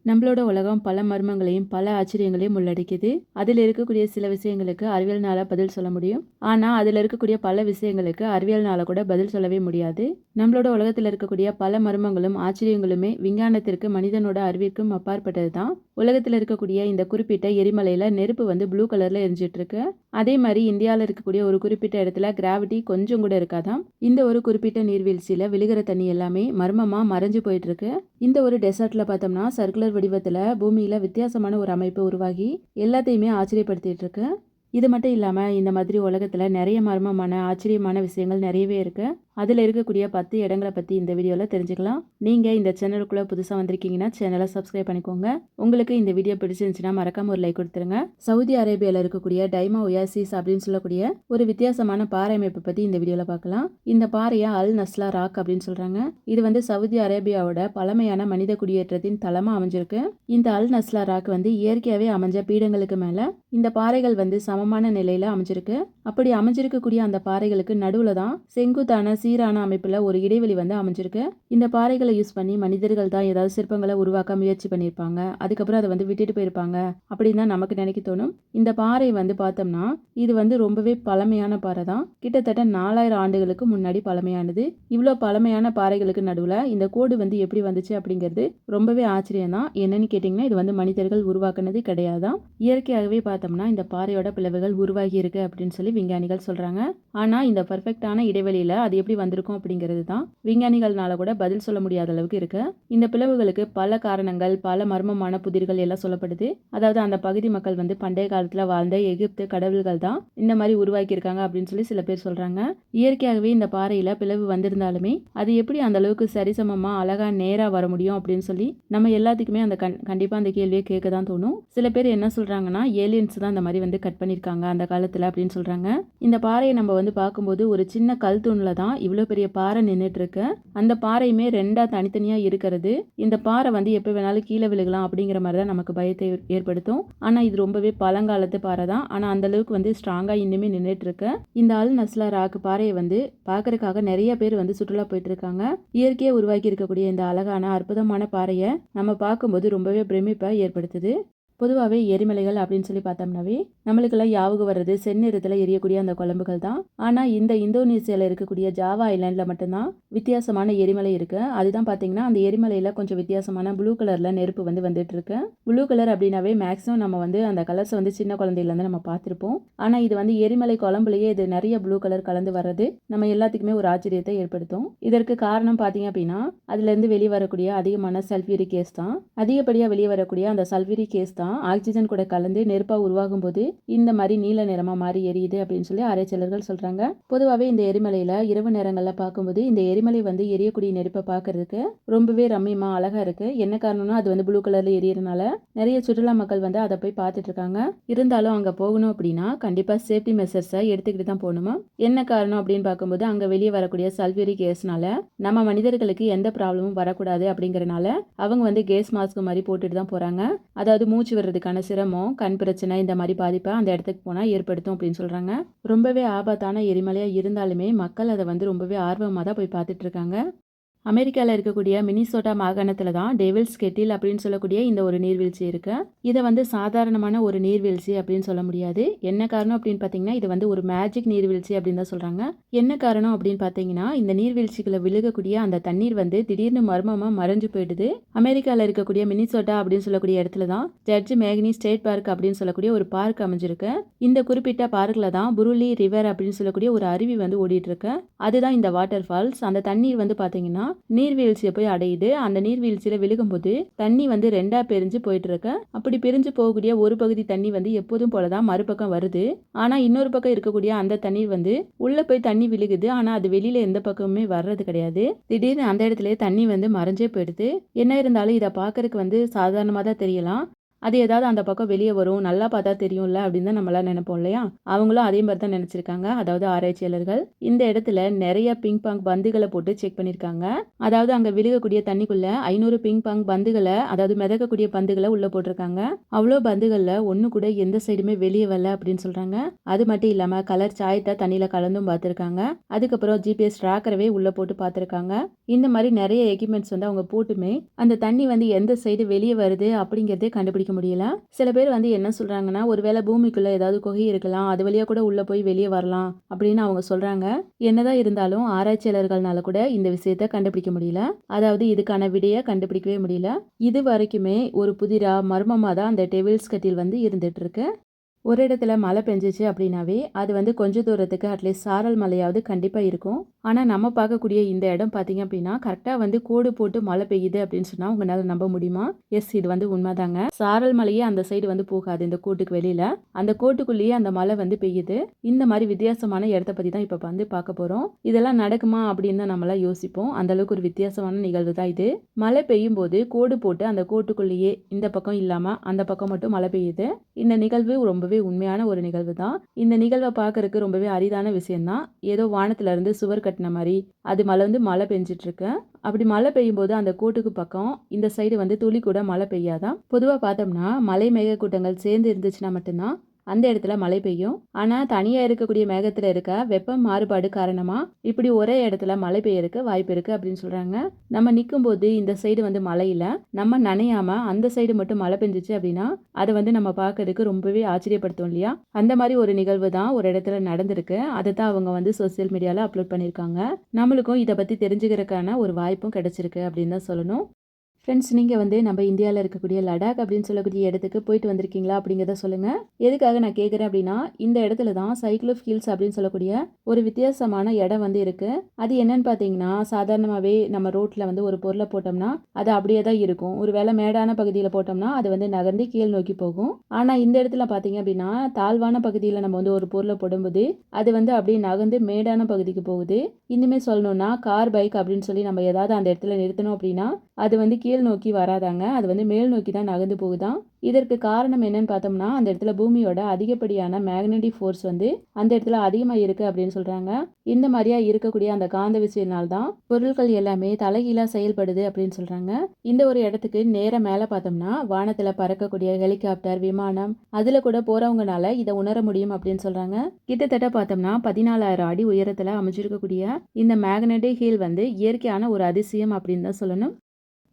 நம்மளோட உலகம் பல மர்மங்களையும் பல ஆச்சரியங்களையும் உள்ளடக்கியது. அதில் இருக்கக்கூடிய சில விஷயங்களுக்கு அறிவியல்னால பதில் சொல்ல முடியும். ஆனால் அதில் இருக்கக்கூடிய பல விஷயங்களுக்கு அறிவியல்னால கூட பதில் சொல்லவே முடியாது. நம்மளோட உலகத்தில் இருக்கக்கூடிய பல மர்மங்களும் ஆச்சரியங்களுமே விஞ்ஞானத்திற்கு மனிதனோட அறிவிற்கும் அப்பாற்பட்டது தான். உலகத்தில் இருக்கக்கூடிய இந்த குறிப்பிட்ட எரிமலையில் நெருப்பு வந்து ப்ளூ கலரில் எரிஞ்சிட்டு இருக்கு. அதே மாதிரி இந்தியாவில் இருக்கக்கூடிய ஒரு குறிப்பிட்ட இடத்துல கிராவிட்டி கொஞ்சம் கூட இருக்காதான். இந்த ஒரு குறிப்பிட்ட நீர்வீழ்ச்சியில் விழுகிற தண்ணி எல்லாமே மர்மமாக மறைஞ்சு போயிட்டு இருக்கு. இந்த ஒரு டெசர்ட்ல பார்த்தோம்னா சர்க்குலர் வடிவத்தில் பூமியில் வித்தியாசமான ஒரு அமைப்பு உருவாகி எல்லாத்தையுமே ஆச்சரியப்படுத்திட்டு இருக்கு. இது மட்டும் இல்லாமல் இந்த மாதிரி உலகத்தில் நிறைய மர்மமான ஆச்சரியமான விஷயங்கள் நிறையவே இருக்கு. அதில் இருக்கக்கூடிய 10 இடங்களை பற்றி இந்த வீடியோவில் தெரிஞ்சுக்கலாம். நீங்கள் இந்த சேனலுக்குள்ளே புதுசாக வந்திருக்கீங்கன்னா சேனலை சப்ஸ்கிரைப் பண்ணிக்கோங்க. உங்களுக்கு இந்த வீடியோ பிடிச்சிருந்துச்சுன்னா மறக்காம ஒரு லைக் கொடுத்துருங்க. சவுதி அரேபியாவில் இருக்கக்கூடிய டைமா ஒயாசிஸ் அப்படின்னு சொல்லக்கூடிய ஒரு வித்தியாசமான பாறை அமைப்பை பற்றி இந்த வீடியோவில் பார்க்கலாம். இந்த பாறையை அல் நஸ்லா ராக் அப்படின்னு சொல்கிறாங்க. இது வந்து சவுதி அரேபியாவோட பழமையான மனித குடியேற்றத்தின் தளமாக அமைஞ்சிருக்கு. இந்த அல் நஸ்லா ராக் வந்து இயற்கையாகவே அமைஞ்ச பீடங்களுக்கு மேலே இந்த பாறைகள் வந்து சமமான நிலையில் அமைஞ்சிருக்கு. அப்படி அமைஞ்சிருக்கக்கூடிய அந்த பாறைகளுக்கு நடுவில் தான் செங்குத்தான சீரான அமைப்புல ஒரு இடைவெளி வந்து அமைஞ்சிருக்கு. இந்த பாறைகளை யூஸ் பண்ணி மனிதர்கள் தான் ஏதாவது சிற்பங்களை உருவாக்க முயற்சி பண்ணியிருப்பாங்க. அதுக்கப்புறம் அதை வந்து விட்டுட்டு போயிருப்பாங்க அப்படின்னு தான் நமக்கு நினைக்க தோணும். இந்த பாறை வந்து பார்த்தோம்னா இது வந்து ரொம்பவே பழமையான பாறை தான். கிட்டத்தட்ட 4000 ஆண்டுகளுக்கு முன்னாடி பழமையானது. இவ்வளோ பழமையான பாறைகளுக்கு நடுவில் இந்த கோடு வந்து எப்படி வந்துச்சு அப்படிங்கிறது ரொம்பவே ஆச்சரியம் தான். என்னன்னு கேட்டிங்கன்னா இது வந்து மனிதர்கள் உருவாக்குனது கிடையாதான். இயற்கையாகவே பார்த்தோம்னா இந்த பாறையோட பிளவுகள் உருவாகி இருக்கு அப்படின்னு சொல்லி விஞ்ஞானிகள் சொல்றாங்க. ஆனால் இந்த பர்ஃபெக்டான இடைவெளியில் அது எப்படி வந்திருக்கும் அப்படிங்கிறது தான் விஞ்ஞானிகள்னால கூட பதில் சொல்ல முடியாத அளவுக்கு இருக்கு. இந்த பிளவுகளுக்கு பல காரணங்கள் பல மர்மமான புதிர்கள் எல்லாம் சொல்லப்படுது. அதாவது அந்த பகுதி மக்கள் வந்து பண்டைய காலத்துல வாழ்ந்த எகிப்து கடவுள்கள் தான் இந்த மாதிரி உருவாக்கி இருக்காங்க அப்படின்னு சொல்லி சில பேர் சொல்றாங்க. இயற்கையாகவே இந்த பாறையில பிளவு வந்திருந்தாலுமே அது எப்படி அந்த அளவுக்கு சரிசமமா அழகா நேரா வர முடியும் அப்படின்னு சொல்லி நம்ம எல்லாத்துக்குமே அந்த கண்டிப்பா அந்த கேள்வியை கேட்க தான் தோணும். சில பேர் என்ன சொல்றாங்கன்னா ஏலியன்ஸ் தான் இந்த மாதிரி வந்து கட் பண்ணிருக்காங்க அந்த காலத்துல அப்படின்னு சொல்றாங்க. இந்த பாறையை நம்ம வந்து பார்க்கும்போது ஒரு சின்ன கல் தூண்ல தான் இவ்வளோ பெரிய பாறை நின்றுட்டு இருக்கு. அந்த பாறையுமே ரெண்டா தனித்தனியா இருக்கிறது. இந்த பாறை வந்து எப்போ வேணாலும் கீழே விழுகலாம் அப்படிங்கிற மாதிரி தான் நமக்கு பயத்தை ஏற்படுத்தும். ஆனால் இது ரொம்பவே பழங்காலத்து பாறை தான். ஆனால் அந்த அளவுக்கு வந்து ஸ்ட்ராங்கா இன்னுமே நின்றுட்டு இருக்கு. இந்த அல் நஸ்லா ராக் பாறையை வந்து பார்க்கறதுக்காக நிறைய பேர் வந்து சுற்றுலா போயிட்டு இருக்காங்க. இயற்கையை உருவாக்கி இருக்கக்கூடிய இந்த அழகான அற்புதமான பாறையை நம்ம பார்க்கும்போது ரொம்பவே பிரமிப்பை ஏற்படுத்துது. பொதுவாகவே எரிமலைகள் அப்படின்னு சொல்லி பார்த்தோம்னாவே நம்மளுக்கெல்லாம் யாவுக்கு வர்றது செந்நிறத்தில் எரியக்கூடிய அந்த குழம்புகள் தான். ஆனால் இந்த இந்தோனேசியாவில் இருக்கக்கூடிய ஜாவா ஐலாண்டில் மட்டும்தான் வித்தியாசமான எரிமலை இருக்கு. அதுதான் பார்த்தீங்கன்னா அந்த எரிமலையில் கொஞ்சம் வித்தியாசமான ப்ளூ கலரில் நெருப்பு வந்து வந்துட்டு இருக்கு. ப்ளூ கலர் அப்படின்னாவே மேக்ஸிமம் நம்ம வந்து அந்த கலர்ஸை வந்து சின்ன குழந்தையிலேருந்து நம்ம பார்த்துருப்போம். ஆனால் இது வந்து எரிமலை குழம்புலையே இது நிறைய ப்ளூ கலர் கலந்து வர்றது நம்ம எல்லாத்துக்குமே ஒரு ஆச்சரியத்தை ஏற்படுத்தும். இதற்கு காரணம் பார்த்தீங்க அப்படின்னா அதுலேருந்து வெளியே வரக்கூடிய அதிகமான சல்ஃபியூரிக் கேஸ் தான். அதிகப்படியாக வெளியே வரக்கூடிய அந்த சல்ஃபியூரிக் கேஸ் தான் ஆக்சிஜன் கூட கலந்து நெருப்பா உருவாகும் போது இந்த மாதிரி நீல நிறமா மாறி எரியுது அப்படின்னு சொல்லி ஆராய்ச்சியாளர்கள் சொல்றாங்க. பொதுவாகவே இந்த எரிமலையில இரவு நேரங்கள்ல பார்க்கும்போது இந்த எரிமலை வந்து எரியக்கூடிய நெருப்பை பார்க்கறதுக்கு ரொம்பவே ரம்மியமா அழகா இருக்கு. என்ன காரணம்னா அது வந்து ப்ளூ கலர்ல எரியறதுனால நிறைய சுற்றுலா மக்கள் வந்து அதை போய் பார்த்துட்டு இருக்காங்க. இருந்தாலும் அங்க போகணும் அப்படின்னா கண்டிப்பா சேஃப்டி மெஷர்ஸை எடுத்துக்கிட்டு தான் போகணுமா. என்ன காரணம் அப்படின்னு பார்க்கும்போது அங்க வெளியே வரக்கூடிய சல்ஃபியூரிக் கேஸ்னால நம்ம மனிதர்களுக்கு எந்த ப்ராப்ளமும் வரக்கூடாது அப்படிங்கறனால அவங்க வந்து கேஸ் மாஸ்க் மாதிரி போட்டுட்டு தான் போறாங்க. அதாவது மூச்சு வர்றதுக்கான சிரமம் கண் பிரச்சனை இந்த மாதிரி பாதிப்பை அந்த இடத்துக்கு போனால் ஏற்படுத்தும் அப்படின்னு சொல்றாங்க. ரொம்பவே ஆபத்தான எரிமலையா இருந்தாலுமே மக்கள் அதை வந்து ரொம்பவே ஆர்வமாக தான் போய் பார்த்துட்டு இருக்காங்க. அமெரிக்காவில் இருக்கக்கூடிய மினிசோட்டா மாகாணத்தில் தான் டெவில்ஸ் கெட்டில் அப்படின்னு சொல்லக்கூடிய இந்த ஒரு நீர்வீழ்ச்சி இருக்கு. இதை வந்து சாதாரணமான ஒரு நீர்வீழ்ச்சி அப்படின்னு சொல்ல முடியாது. என்ன காரணம் அப்படின்னு பார்த்தீங்கன்னா இது வந்து ஒரு மேஜிக் நீர்வீழ்ச்சி அப்படின்னு தான் சொல்றாங்க. என்ன காரணம் அப்படின்னு பார்த்தீங்கன்னா இந்த நீர்வீழ்ச்சிகளை விழுகக்கூடிய அந்த தண்ணீர் வந்து திடீர்னு மர்மமாக மறைஞ்சு போயிடுது. அமெரிக்காவில் இருக்கக்கூடிய மினிசோட்டா அப்படின்னு சொல்லக்கூடிய இடத்துல தான் ஜட்ஜ் மேக்னி ஸ்டேட் பார்க் அப்படின்னு சொல்லக்கூடிய ஒரு பார்க் அமைஞ்சிருக்கு. இந்த குறிப்பிட்ட பார்க்கில் தான் புருலி ரிவர் அப்படின்னு சொல்லக்கூடிய ஒரு அருவி வந்து ஓடிட்டு இருக்கு. அதுதான் இந்த வாட்டர் ஃபால்ஸ். அந்த தண்ணீர் வந்து பார்த்தீங்கன்னா நீர்வீழ்ச்சியை போய் அடையுது. அந்த நீர்வீழ்ச்சியில விழுகும்போது தண்ணி வந்து ரெண்டா பிரிஞ்சு போயிட்டு இருக்கு. அப்படி பிரிஞ்சு போகக்கூடிய ஒரு பகுதி தண்ணி வந்து எப்போதும் போலதான் மறுபக்கம் வருது. ஆனா இன்னொரு பக்கம் இருக்கக்கூடிய அந்த தண்ணீர் வந்து உள்ள போய் தண்ணி விழுகுது. ஆனா அது வெளியில எந்த பக்கமுமே வர்றது கிடையாது. திடீர்னு அந்த இடத்துல தண்ணி வந்து மறைஞ்சே போயிடுது. என்ன இருந்தாலும் இதை பார்க்கறதுக்கு வந்து சாதாரணமா தான் தெரியலாம். அது ஏதாவது அந்த பக்கம் வெளியே வரும், நல்லா பார்த்தா தெரியும்ல அப்படின்னு தான் நம்மளாம் நினைப்போம் இல்லையா? அவங்களும் அதே மாதிரி தான் நினைச்சிருக்காங்க. அதாவது ஆராய்ச்சியாளர்கள் இந்த இடத்துல நிறைய பிங் பாங் பந்துகளை போட்டு செக் பண்ணியிருக்காங்க. அதாவது அங்க விழுகக்கூடிய தண்ணிக்குள்ள 500 பிங் பாங் பந்துகளை, அதாவது மிதக்கக்கூடிய பந்துகளை உள்ள போட்டிருக்காங்க. அவ்வளோ பந்துகள்ல ஒண்ணு கூட எந்த சைடுமே வெளியே வரல அப்படின்னு சொல்றாங்க. அது மட்டும் இல்லாம கலர் சாயத்தை தண்ணியில கலந்தும் பார்த்திருக்காங்க. அதுக்கப்புறம் ஜிபிஎஸ் ட்ராக்கரவே உள்ள போட்டு பார்த்திருக்காங்க. இந்த மாதிரி நிறைய எக்யூப்மெண்ட்ஸ் வந்து அவங்க போட்டுமே அந்த தண்ணி வந்து எந்த சைடு வெளியே வருது அப்படிங்கிறதே கண்டுபிடிக்க முடியல. சில பேர் வந்து என்ன சொல்றாங்கன்னா, ஒருவேளை பூமிக்குள்ள ஏதாவது குகை இருக்கலாம், அது வழியா கூட உள்ள போய் வெளியே வரலாம் அப்படின்னு அவங்க சொல்றாங்க. என்னதான் இருந்தாலும் ஆராய்ச்சியாளர்கள்னால கூட இந்த விஷயத்த கண்டுபிடிக்க முடியல. அதாவது இதுக்கான விடையை கண்டுபிடிக்கவே முடியல. இது வரைக்குமே ஒரு புதிரா மர்மமா தான் அந்த டெவில்ஸ் கட்டில் வந்து இருந்துட்டு இருக்கு. ஒரு இடத்துல மழை பெஞ்சிச்சு அப்படின்னாவே அது வந்து கொஞ்ச தூரத்துக்கு அட்லீஸ்ட் சாரல் மழையாவது கண்டிப்பாக இருக்கும். ஆனால் நம்ம பார்க்கக்கூடிய இந்த இடம் பார்த்தீங்க அப்படின்னா கரெக்டாக வந்து கோடு போட்டு மழை பெய்யுது அப்படின்னு சொன்னால் உங்களால் நம்ப முடியுமா? எஸ், இது வந்து உண்மைதாங்க. சாரல் மழையே அந்த சைடு வந்து போகாது, இந்த கோட்டுக்கு வெளியில் அந்த கோட்டுக்குள்ளேயே அந்த மழை வந்து பெய்யுது. இந்த மாதிரி வித்தியாசமான இடத்த பற்றி தான் இப்போ வந்து பார்க்க போகிறோம். இதெல்லாம் நடக்குமா அப்படின்னு தான் நம்மளாம் யோசிப்போம். அந்த அளவுக்கு ஒரு வித்தியாசமான நிகழ்வு தான் இது. மழை பெய்யும் போது கோடு போட்டு அந்த கோட்டுக்குள்ளேயே இந்த பக்கம் இல்லாமல் அந்த பக்கம் மட்டும் மழை பெய்யுது. இந்த நிகழ்வு ரொம்பவே உண்மையான ஒரு நிகழ்வு தான். இந்த நிகழ்வை பார்க்கறதுக்கு ரொம்பவே அரிதான விஷயம் தான். ஏதோ வானத்துல இருந்து சுவர் கட்டின மாதிரி அது வந்து மழை பெஞ்சிட்டு இருக்கு. அப்படி மழை பெய்யும் போது அந்த கோட்டுக்கு பக்கம் இந்த சைடு வந்து துளி கூட மழை பெய்யாதான். பொதுவா பார்த்தோம்னா மலை மேக கூட்டங்கள் சேர்ந்து இருந்துச்சுன்னா மட்டும்தான் அந்த இடத்துல மழை பெய்யும். ஆனா தனியா இருக்கக்கூடிய மேகத்துல இருக்க வெப்ப மாறுபாடு காரணமா இப்படி ஒரே இடத்துல மழை பெய்யறதுக்கு வாய்ப்பு இருக்கு அப்படின்னு சொல்றாங்க. நம்ம நிற்கும் போது இந்த சைடு வந்து மழையில நம்ம நனையாம அந்த சைடு மட்டும் மழை பெஞ்சிச்சு அப்படின்னா அதை வந்து நம்ம பார்க்கறதுக்கு ரொம்பவே ஆச்சரியப்படுத்தும் இல்லையா? அந்த மாதிரி ஒரு நிகழ்வு தான் ஒரு இடத்துல நடந்திருக்கு. அதை தான் அவங்க வந்து சோசியல் மீடியால அப்லோட் பண்ணியிருக்காங்க. நம்மளுக்கும் இதை பத்தி தெரிஞ்சுக்கிறதுக்கான ஒரு வாய்ப்பும் கிடைச்சிருக்கு அப்படின்னு தான் சொல்லணும். ஃப்ரெண்ட்ஸ், நீங்கள் வந்து நம்ம இந்தியாவில் இருக்கக்கூடிய லடாக் அப்படின்னு சொல்லக்கூடிய இடத்துக்கு போயிட்டு வந்திருக்கீங்களா அப்படிங்கிறத சொல்லுங்கள். எதுக்காக நான் கேட்குறேன் அப்படின்னா இந்த இடத்துல தான் சைக்ளோப் ஹில்ஸ் அப்படின்னு சொல்லக்கூடிய ஒரு வித்தியாசமான இடம் வந்து இருக்குது. அது என்னன்னு பார்த்தீங்கன்னா சாதாரணமாகவே நம்ம ரோட்டில் வந்து ஒரு பொருளை போட்டோம்னா அது அப்படியே தான் இருக்கும். ஒரு வேளை மேடான பகுதியில் போட்டோம்னா அது வந்து நகர்ந்து கீழ் நோக்கி போகும். ஆனால் இந்த இடத்துல பார்த்தீங்க அப்படின்னா தாழ்வான பகுதியில் நம்ம வந்து ஒரு பொருளை போடும்போது அது வந்து அப்படியே நகர்ந்து மேடான பகுதிக்கு போகுது. இன்னுமே சொல்லணும்னா கார், பைக் அப்படின்னு சொல்லி நம்ம ஏதாவது அந்த இடத்துல நிறுத்தணும் அப்படின்னா அது வந்து கீழ் நோக்கி வராதாங்க, அது வந்து மேல் நோக்கி தான் நகர்ந்து போகுதான். இதற்கு காரணம் என்னன்னு பார்த்தோம்னா அந்த இடத்துல பூமியோட அதிகப்படியான மேக்னெட்டிக் ஃபோர்ஸ் வந்து அந்த இடத்துல அதிகமாக இருக்குது அப்படின்னு சொல்கிறாங்க. இந்த மாதிரியா இருக்கக்கூடிய அந்த காந்த விசையினால்தான் பொருட்கள் எல்லாமே தலைகீழாக செயல்படுது அப்படின்னு சொல்கிறாங்க. இந்த ஒரு இடத்துக்கு நேர மேலே பார்த்தோம்னா வானத்தில் பறக்கக்கூடிய ஹெலிகாப்டர், விமானம் அதில் கூட போகிறவங்கனால இதை உணர முடியும் அப்படின்னு சொல்கிறாங்க. கிட்டத்தட்ட பார்த்தோம்னா 14,000 அடி உயரத்தில் அமைச்சிருக்கக்கூடிய இந்த மேக்னெட்டிக் ஹீல் வந்து இயற்கையான ஒரு அதிசயம் அப்படின்னு தான் சொல்லணும்.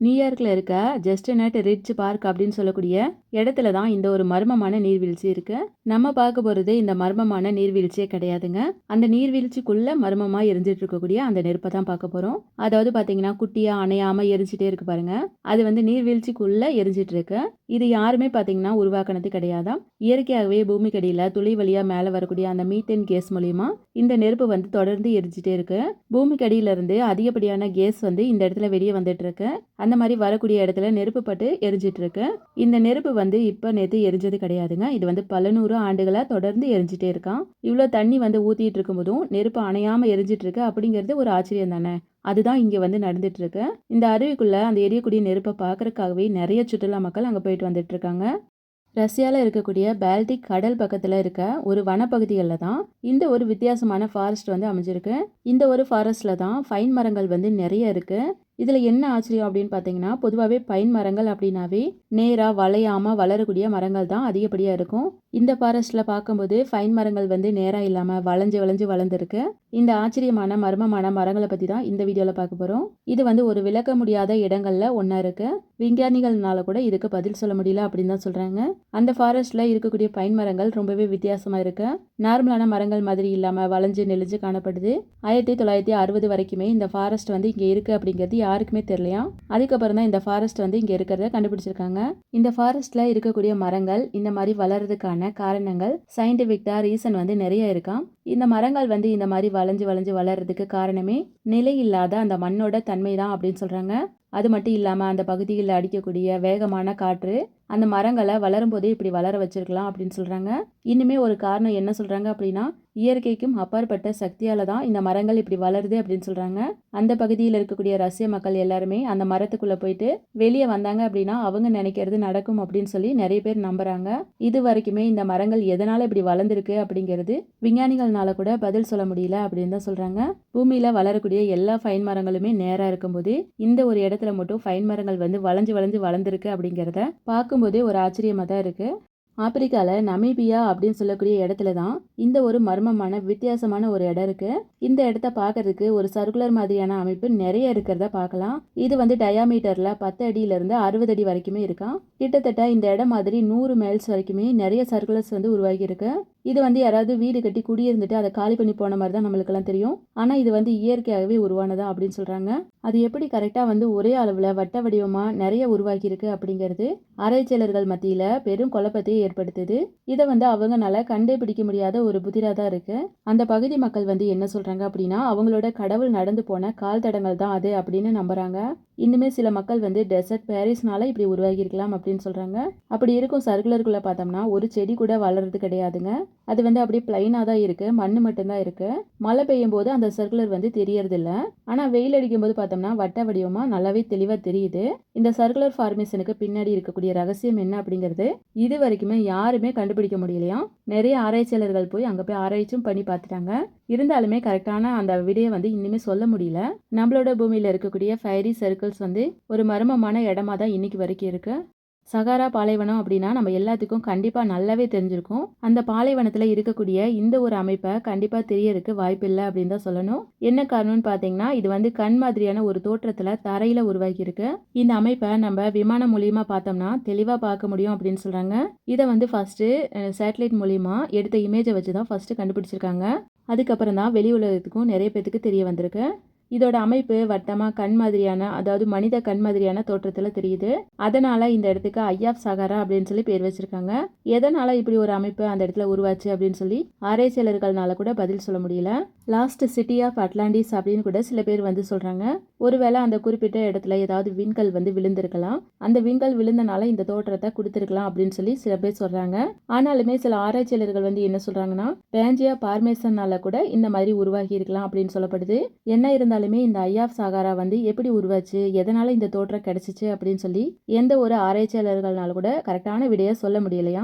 நியூயார்க்கில் இருக்க ஜஸ்டினட் ரிட்ஜ் பார்க் அப்படின்னு சொல்லக்கூடிய இடத்துல தான் இந்த ஒரு மர்மமான நீர்வீழ்ச்சி இருக்கு. நம்ம பார்க்க போகிறது இந்த மர்மமான நீர்வீழ்ச்சியே கிடையாதுங்க. அந்த நீர்வீழ்ச்சிக்குள்ள மர்மமாக எரிஞ்சிட்டு இருக்கக்கூடிய அந்த நெருப்பை தான் பார்க்க போகிறோம். அதாவது பார்த்தீங்கன்னா குட்டியாக அணையாமல் எரிஞ்சிட்டே இருக்கு பாருங்க. அது வந்து நீர்வீழ்ச்சிக்குள்ள எரிஞ்சிட்டு இருக்கு. இது யாருமே பார்த்தீங்கன்னா உருவாக்கினது கிடையாதான். இயற்கையாகவே பூமிக்கடியில் துளி வழியாக மேலே வரக்கூடிய அந்த மீத்தேன் கேஸ் மூலியமா இந்த நெருப்பு வந்து தொடர்ந்து எரிஞ்சிட்டே இருக்கு. பூமிக்கடியிலிருந்து அதிகப்படியான கேஸ் வந்து இந்த இடத்துல வெளியே வந்துட்டு இருக்கு. அந்த மாதிரி வரக்கூடிய இடத்துல நெருப்பு பட்டு எரிஞ்சிட்டு இருக்கு. இந்த நெருப்பு வந்து இப்போ நேற்று எரிஞ்சது கிடையாதுங்க. இது வந்து பல 100 ஆண்டுகளாக தொடர்ந்து எரிஞ்சிட்டே இருக்கான். இவ்வளோ தண்ணி வந்து ஊற்றிட்டு இருக்கும் போதும் நெருப்பு அணையாமல் எரிஞ்சிட்டு இருக்கு அப்படிங்கிறது ஒரு ஆச்சரியம் தானே. அதுதான் இங்கே வந்து நடந்துட்டு இருக்கு. இந்த அருவிக்குள்ள அந்த எரியக்கூடிய நெருப்பை பார்க்கறதுக்காகவே நிறைய சுற்றுலா மக்கள் அங்கே போயிட்டு வந்துட்டு இருக்காங்க. ரஷ்யாவில் இருக்கக்கூடிய பால்டிக் கடல் பக்கத்தில் இருக்க ஒரு வனப்பகுதிகளில் தான் இந்த ஒரு வித்தியாசமான ஃபாரஸ்ட் வந்து அமைஞ்சிருக்கு. இந்த ஒரு ஃபாரஸ்டில் தான் பைன் மரங்கள் வந்து நிறைய இருக்கு. இதில் என்ன ஆச்சரியம் அப்படின்னு பார்த்தீங்கன்னா பொதுவாகவே பைன் மரங்கள் அப்படின்னாவே நேராக வளையாமல் வளரக்கூடிய மரங்கள் தான் அதிகப்படியாக இருக்கும். இந்த ஃபாரஸ்ட்டில் பார்க்கும்போது பைன் மரங்கள் வந்து நேராக இல்லாமல் வளைஞ்சு வளைஞ்சு வளர்ந்துருக்கு. இந்த ஆச்சரியமான மர்மமான மரங்களை பற்றி தான் இந்த வீடியோவில் பார்க்க போகிறோம். இது வந்து ஒரு விளக்க முடியாத இடங்களில் ஒன்றா இருக்குது. விஞ்ஞானிகள்னால கூட இதுக்கு பதில் சொல்ல முடியல அப்படின்னு தான் சொல்கிறாங்க. அந்த ஃபாரஸ்ட்டில் இருக்கக்கூடிய பைன் மரங்கள் ரொம்பவே வித்தியாசமாக இருக்குது. நார்மலான மரங்கள் மாதிரி இல்லாமல் வளைஞ்சு நெளிஞ்சு காணப்படுது. 1960 வரைக்குமே இந்த ஃபாரஸ்ட் வந்து இங்கே இருக்குது அப்படிங்கிறது யாருக்குமே தெரியலையா. அதுக்கப்புறம் தான் இந்த ஃபாரஸ்ட் வந்து இங்கே இருக்கிறத கண்டுபிடிச்சிருக்காங்க. இந்த ஃபாரஸ்ட்ல இருக்கக்கூடிய மரங்கள் இந்த மாதிரி வளர்றதுக்கான காரணங்கள் சயின்டிஃபிக்கா ரீசன் வந்து நிறைய இருக்காம். இந்த மரங்கள் வந்து இந்த மாதிரி வளைஞ்சு வளைஞ்சு வளர்றதுக்கு காரணமே நிலை இல்லாத அந்த மண்ணோட தன்மை தான் அப்படின்னு சொல்றாங்க. அது மட்டும் இல்லாமல் அந்த பகுதியில் அடிக்கக்கூடிய வேகமான காற்று அந்த மரங்களை வளரும் போதே இப்படி வளர வச்சிருக்கலாம் அப்படின்னு சொல்கிறாங்க. இன்னுமே ஒரு காரணம் என்ன சொல்கிறாங்க அப்படின்னா, இயற்கைக்கும் அப்பாற்பட்ட சக்தியால் தான் இந்த மரங்கள் இப்படி வளருது அப்படின்னு சொல்கிறாங்க. அந்த பகுதியில் இருக்கக்கூடிய ரஷ்ய மக்கள் எல்லாருமே அந்த மரத்துக்குள்ளே போயிட்டு வெளியே வந்தாங்க அப்படின்னா அவங்க நினைக்கிறது நடக்கும் அப்படின்னு சொல்லி நிறைய பேர் நம்புகிறாங்க. இது வரைக்குமே இந்த மரங்கள் எதனால் இப்படி வளர்ந்துருக்கு அப்படிங்கிறது விஞ்ஞானிகள்னால கூட பதில் சொல்ல முடியல அப்படின்னு தான் சொல்கிறாங்க. பூமியில் வளரக்கூடிய எல்லா ஃபைன் மரங்களுமே நேராக இருக்கும்போது இந்த ஒரு இடத்துல மட்டும் ஃபைன் மரங்கள் வந்து வளைஞ்சு வளைஞ்சு வளர்ந்துருக்கு அப்படிங்கிறத பார்க்கும்போதே ஒரு ஆச்சரியமாக தான் இருக்குது. ஆப்பிரிக்காவில் நமீபியா அப்படின்னு சொல்லக்கூடிய இடத்துல தான் இந்த ஒரு மர்மமான வித்தியாசமான ஒரு இடம் இருக்கு. இந்த இடத்த பார்க்கறதுக்கு ஒரு சர்க்குலர் மாதிரியான அமைப்பு நிறைய இருக்கிறத பார்க்கலாம். இது வந்து டயாமீட்டர்ல 10 அடியிலிருந்து 60 அடி வரைக்குமே இருக்காம். கிட்டத்தட்ட இந்த இடம் மாதிரி 100 மைல்ஸ் வரைக்குமே நிறைய சர்க்குலர்ஸ் வந்து உருவாகி இருக்கு. இது வந்து யாராவது வீடு கட்டி குடியிருந்துட்டு அதை காலி பண்ணி போன மாதிரி தான் நம்மளுக்கெல்லாம் தெரியும். ஆனால் இது வந்து இயற்கையாகவே உருவானதா அப்படின்னு சொல்றாங்க. அது எப்படி கரெக்டாக வந்து ஒரே அளவில் வட்ட வடிவமாக நிறைய உருவாகி இருக்கு அப்படிங்கிறது ஆராய்ச்சியாளர்கள் மத்தியில் பெரும் குழப்பத்தை ஏற்படுத்துது. இதை வந்து அவங்களால கண்டுபிடிக்க முடியாத ஒரு புதிராக தான் இருக்கு. அந்த பகுதி மக்கள் வந்து என்ன சொல்றாங்க அப்படின்னா, அவங்களோட கடவுள் நடந்து போன கால் தடங்கள் தான் அது அப்படின்னு நம்புறாங்க. இன்னுமே சில மக்கள் வந்து டெசர்ட் பாரிஸ்னால இப்படி உருவாகி இருக்கலாம் அப்படின்னு சொல்றாங்க. அப்படி இருக்கும் சர்க்குலருக்குள்ள பார்த்தோம்னா ஒரு செடி கூட வளர்றது கிடையாதுங்க. அது வந்து அப்படியே பிளைனாக தான் இருக்கு, மண்ணு மட்டும்தான் இருக்கு. மழை பெய்யும் போது அந்த சர்க்குலர் வந்து தெரியறது இல்லை. ஆனால் வெயில் அடிக்கும் போது பார்த்தோம்னா வட்ட வடிவமா நல்லாவே தெளிவாக தெரியுது. இந்த சர்க்குலர் ஃபார்மேஷனுக்கு பின்னாடி இருக்கக்கூடிய ரகசியம் என்ன அப்படிங்கிறது இது வரைக்குமே யாருமே கண்டுபிடிக்க முடியலையா. நிறைய ஆராய்ச்சியாளர்கள் போய் அங்கே போய் ஆராய்ச்சியும் பண்ணி பார்த்துட்டாங்க. இருந்தாலுமே கரெக்டான அந்த விடையை வந்து இன்னுமே சொல்ல முடியல. நம்மளோட பூமியில் இருக்கக்கூடிய ஃபயரி சர்க்கிள்ஸ் வந்து ஒரு மர்மமான இடமா தான் இன்னைக்கு வரைக்கும் இருக்கு. சகாரா பாலைவனம் அப்படின்னா நம்ம எல்லாத்துக்கும் கண்டிப்பாக நல்லாவே தெரிஞ்சிருக்கும். அந்த பாலைவனத்தில் இருக்கக்கூடிய இந்த ஒரு அமைப்பை கண்டிப்பாக தெரியறதுக்கு வாய்ப்பில்லை அப்படின்னு தான் சொல்லணும். என்ன காரணம்னு பார்த்தீங்கன்னா, இது வந்து கண் மாதிரியான ஒரு தோற்றத்தில் தரையில் உருவாகி இருக்கு. இந்த அமைப்பை நம்ம விமானம் மூலியமா பார்த்தோம்னா தெளிவாக பார்க்க முடியும் அப்படின்னு சொல்கிறாங்க. இதை வந்து ஃபஸ்ட்டு சேட்டலைட் மூலியமா எடுத்த இமேஜை வச்சு தான் ஃபஸ்ட்டு கண்டுபிடிச்சிருக்காங்க. அதுக்கப்புறம் தான் வெளி உலகத்துக்கும் நிறைய பேத்துக்கு தெரிய வந்திருக்கு. இதோட அமைப்பு வட்டமாக கண் மாதிரியான, அதாவது மனித கண் மாதிரியான தோற்றத்தில் தெரியுது. அதனால இந்த இடத்துக்கு ஐ ஆஃப் சகாரா அப்படின்னு சொல்லி பேர் வச்சிருக்காங்க. எதனால இப்படி ஒரு அமைப்பு அந்த இடத்துல உருவாச்சு அப்படின்னு சொல்லி ஆராய்ச்சியாளர்கள்னால கூட பதில் சொல்ல முடியல. லாஸ்ட் சிட்டி ஆஃப் அட்லாண்டிஸ் அப்படின்னு கூட சில பேர் வந்து சொல்றாங்க. ஒருவேளை அந்த குறிப்பிட்ட இடத்துல ஏதாவது விண்கல் வந்து விழுந்திருக்கலாம், அந்த விண்கல் விழுந்தனால இந்த தோற்றத்தை கொடுத்திருக்கலாம் அப்படின்னு சொல்லி சில பேர் சொல்றாங்க. ஆனாலுமே சில ஆராய்ச்சியாளர்கள் வந்து என்ன சொல்றாங்கன்னா, பேஞ்சியா பார்மேசனால கூட இந்த மாதிரி உருவாகி இருக்கலாம் அப்படின்னு சொல்லப்படுது. என்ன இருந்தாலும் இந்த ஐ ஆஃப் சகாரா வந்து எப்படி உருவாச்சு, எதனால இந்த தோற்றம் கிடைச்சிச்சு அப்படின்னு சொல்லி எந்த ஒரு ஆராய்ச்சியாளர்களால கூட கரெக்டான விடையை சொல்ல முடியலையா.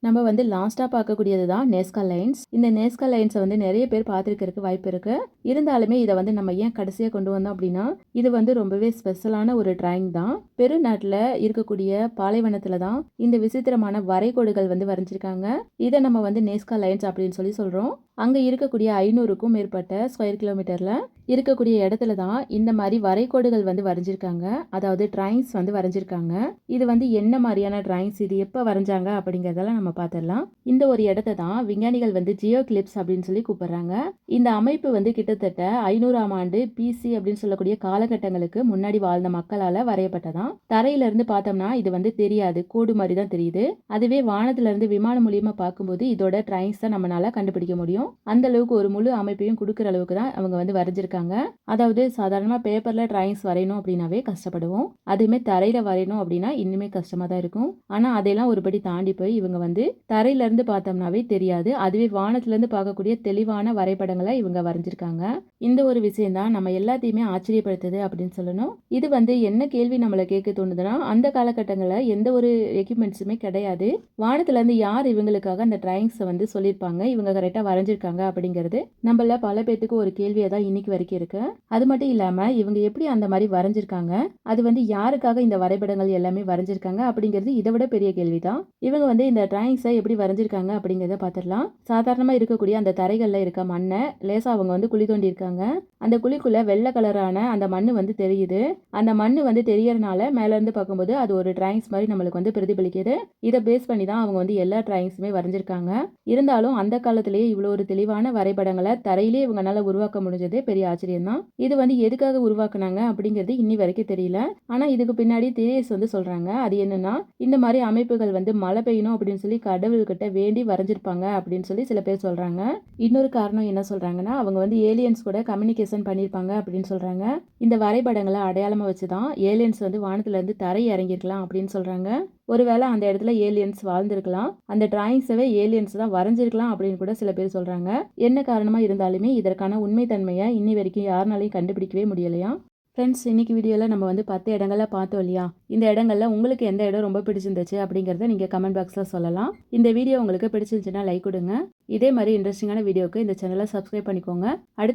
நம்ம வந்து லாஸ்ட்டாக பார்க்கக்கூடியது தான் நேஸ்கா லைன்ஸ். இந்த நேஸ்கா லைன்ஸை வந்து நிறைய பேர் பார்த்துருக்கிறதுக்கு வாய்ப்பு இருக்குது. இருந்தாலுமே இதை வந்து நம்ம ஏன் கடைசியாக கொண்டு வந்தோம் அப்படின்னா, இது வந்து ரொம்பவே ஸ்பெஷலான ஒரு டிராயிங் தான். பெருநாட்டில் இருக்கக்கூடிய பாலைவனத்தில் தான் இந்த விசித்திரமான வரைகோடுகள் வந்து வரைஞ்சிருக்காங்க. இதை நம்ம வந்து நேஸ்கா லைன்ஸ் அப்படின்னு சொல்லி சொல்கிறோம். அங்கே இருக்கக்கூடிய 500க்கும் மேற்பட்ட ஸ்கொயர் கிலோமீட்டரில் இருக்கக்கூடிய இடத்துல தான் இந்த மாதிரி வரைகோடுகள் வந்து வரைஞ்சிருக்காங்க. அதாவது டிராயிங்ஸ் வந்து வரைஞ்சிருக்காங்க. இது வந்து என்ன மாதிரியான டிராயிங்ஸ், இது எப்போ வரைஞ்சாங்க அப்படிங்கிறதெல்லாம் நம்ம பார்த்துடலாம். இந்த ஒரு இடத்த தான் விஞ்ஞானிகள் வந்து ஜியோ கிளிப்ஸ் அப்படின்னு சொல்லி கூப்பிடுறாங்க. இந்த அமைப்பு வந்து கிட்டத்தட்ட 500ஆம் ஆண்டு பிசி அப்படின்னு சொல்லக்கூடிய காலகட்டங்களுக்கு முன்னாடி வாழ்ந்த மக்களால் வரையப்பட்டதான். தரையிலிருந்து பார்த்தோம்னா இது வந்து தெரியாது, கோடு மாதிரி தான் தெரியுது. அதுவே வானத்துல இருந்து விமானம் மூலியமா பார்க்கும்போது இதோட டிராயிங்ஸை நம்மளால கண்டுபிடிக்க முடியும். அந்த அளவுக்கு ஒரு முழு அமைப்பையும் கொடுக்குற அளவுக்கு தான் அவங்க வந்து வரைஞ்சிருக்காங்க. அதாவது சாதாரணமாக பேப்பரில் டிராயிங்ஸ் வரையணும் அப்படின்னாவே கஷ்டப்படுவோம். அதுவுமே தரையில் வரையணும் அப்படின்னா இன்னுமே கஷ்டமாக தான் இருக்கும். ஆனால் அதையெல்லாம் ஒருபடி தாண்டி போய் இவங்க வந்து தரையிலேருந்து பார்த்தோம்னாவே தெரியாது, அதுவே வானத்திலேருந்து பார்க்கக்கூடிய தெளிவான வரைபடங்களை இவங்க வரைஞ்சிருக்காங்க. இந்த ஒரு விஷயம் தான் நம்ம எல்லாத்தையுமே ஆச்சரியப்படுத்துது அப்படின்னு சொல்லணும். இது வந்து என்ன கேள்வி நம்மளை கேட்க தோணுதுன்னா, அந்த காலகட்டங்களில் எந்த ஒரு எக்யூப்மெண்ட்ஸுமே கிடையாது. வானத்திலேருந்து யார் இவங்களுக்காக அந்த டிராயிங்ஸை வந்து சொல்லியிருப்பாங்க, இவங்க கரெக்டாக வரைஞ்சிருக்காங்க அப்படிங்கிறது நம்மள பல பேத்துக்கு ஒரு கேள்வியாக தான் இன்னைக்கு வரைக்கும் இருக்கு. அது மட்டும் இல்லாமல் இவங்க எப்படி அந்த மாதிரி வரைஞ்சிருக்காங்க, அது வந்து யாருக்காக இந்த வரைபடங்கள் எல்லாமே வரைஞ்சிருக்காங்க அப்படிங்கிறது இதை விட பெரிய கேள்விதான். இவங்க வந்து இந்த டிராயிங்ஸை எப்படி வரைஞ்சிருக்காங்க அப்படிங்கிறத பார்த்துடலாம். சாதாரணமாக இருக்கக்கூடிய அந்த தரைகளில் இருக்க மண்ணை லேசாக அவங்க வந்து குழி தோண்டி இருக்காங்க. அந்த குழிக்குள்ள வெள்ளை கலரான அந்த மண் வந்து தெரியுது. அந்த மண் வந்து தெரியறனால மேலேருந்து பார்க்கும்போது அது ஒரு டிராயிங்ஸ் மாதிரி நம்மளுக்கு வந்து பிரதிபலிக்குது. இதை பேஸ் பண்ணி தான் அவங்க வந்து எல்லா டிராயிங்ஸுமே வரைஞ்சிருக்காங்க. இருந்தாலும் அந்த காலத்திலேயே இவ்வளோ ஒரு தெளிவான வரைபடங்களை தரையிலே இவங்களால உருவாக்க முடிஞ்சதே பெரிய ஆச்சரியம் தான். இது வந்து எதுக்காக உருவாக்குனாங்க அப்படிங்கிறது இன்னி வரைக்கும் தெரியல. ஆனால் இதுக்கு பின்னாடி தியரிஸ் வந்து சொல்றாங்க. அது என்னன்னா, இந்த மாதிரி அமைப்புகள் வந்து மழை பெய்யணும் அப்படின்னு சொல்லி சொல்லி கடவுள்கிட்ட வேண்டி வரைஞ்சிருப்பாங்க அப்படின்னு சொல்லி சில பேர் சொல்றாங்க. இன்னொரு காரணம் என்ன சொல்றாங்கன்னா, அவங்க வந்து ஏலியன்ஸ் கூட கம்யூனிகேஷன் பண்ணியிருப்பாங்க அப்படின்னு சொல்றாங்க. இந்த வரைபடங்களை அடையாளமா வச்சு தான் ஏலியன்ஸ் வந்து வானத்துல இருந்து தரை இறங்கியிருக்கலாம் அப்படின்னு சொல்றாங்க. ஒருவேளை அந்த இடத்துல ஏலியன்ஸ் வாழ்ந்திருக்கலாம். அந்த டிராயிங்ஸவே ஏலியன்ஸ் தான் வரைஞ்சிருக்கலாம் அப்படின்னு கூட சில பேர் சொல்றாங்க. என்ன காரணமா இருந்தாலுமே இதற்கான உண்மை தன்மையை இன்னி வரைக்கும் யாருனாலையும் கண்டுபிடிக்கவே முடியலையாம். ஃப்ரெண்ட்ஸ், இன்னைக்கு வீடியோவில் நம்ம வந்து 10 இடங்களை பார்த்தோம் இல்லையா? இந்த இடங்கள்ல உங்களுக்கு எந்த இடம் ரொம்ப பிடிச்சிருந்துச்சு அப்படிங்கிறத நீங்கள் கமெண்ட் பாக்ஸில் சொல்லலாம். இந்த வீடியோ உங்களுக்கு பிடிச்சிருந்துச்சுன்னா லைக் கொடுங்க. இதே மாதிரி இன்ட்ரெஸ்டிங்கான வீடியோக்கு இந்த சேனலை சப்ஸ்கிரைப் பண்ணிக்கோங்க. அடுத்த